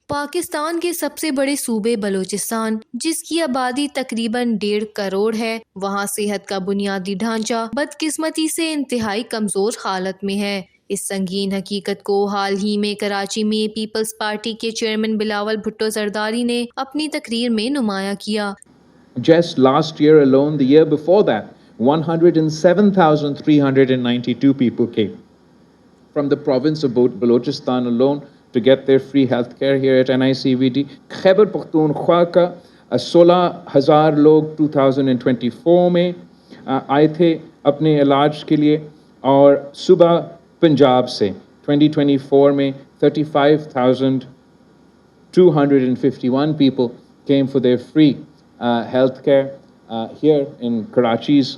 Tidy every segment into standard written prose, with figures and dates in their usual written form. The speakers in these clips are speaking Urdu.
پاکستان کے سب سے بڑے صوبے بلوچستان، جس کی آبادی تقریباً 1.5 کروڑ ہے، وہاں صحت کا بنیادی ڈھانچہ بدقسمتی سے انتہائی کمزور حالت میں ہے۔ اس سنگین حقیقت کو حال ہی میں کراچی میں پیپلز پارٹی کے چیئرمین بلاول بھٹو زرداری نے اپنی تقریر میں نمایاں کیا۔ Just last year alone, the year before that, 107,392 people came from the province of Balochistan alone to get their free health care here at NICVD. Khyber Pakhtunkhwa ka 16,000 log 2024 میں آئے تھے اپنے علاج کے لیے، اور صبح پنجاب سے 2024 میں 35,251 people came for their free health care here in Karachi's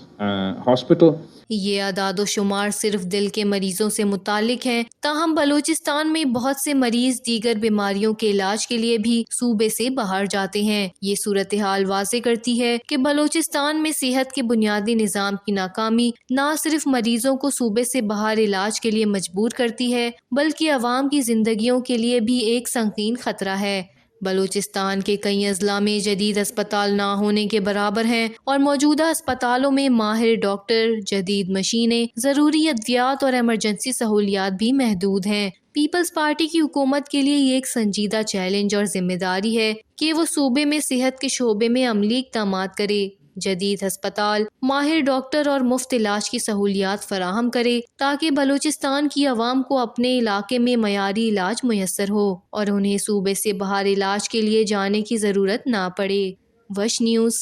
hospital. یہ اعداد و شمار صرف دل کے مریضوں سے متعلق ہیں، تاہم بلوچستان میں بہت سے مریض دیگر بیماریوں کے علاج کے لیے بھی صوبے سے باہر جاتے ہیں۔ یہ صورتحال واضح کرتی ہے کہ بلوچستان میں صحت کے بنیادی نظام کی ناکامی نہ صرف مریضوں کو صوبے سے باہر علاج کے لیے مجبور کرتی ہے، بلکہ عوام کی زندگیوں کے لیے بھی ایک سنگین خطرہ ہے۔ بلوچستان کے کئی اضلاع میں جدید اسپتال نہ ہونے کے برابر ہیں، اور موجودہ اسپتالوں میں ماہر ڈاکٹر، جدید مشینیں، ضروری ادویات اور ایمرجنسی سہولیات بھی محدود ہیں۔ پیپلز پارٹی کی حکومت کے لیے یہ ایک سنجیدہ چیلنج اور ذمہ داری ہے کہ وہ صوبے میں صحت کے شعبے میں عملی اقدامات کرے، جدید ہسپتال، ماہر ڈاکٹر اور مفت علاج کی سہولیات فراہم کرے تاکہ بلوچستان کی عوام کو اپنے علاقے میں معیاری علاج میسر ہو اور انہیں صوبے سے باہر علاج کے لیے جانے کی ضرورت نہ پڑے۔ وش نیوز،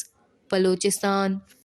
بلوچستان۔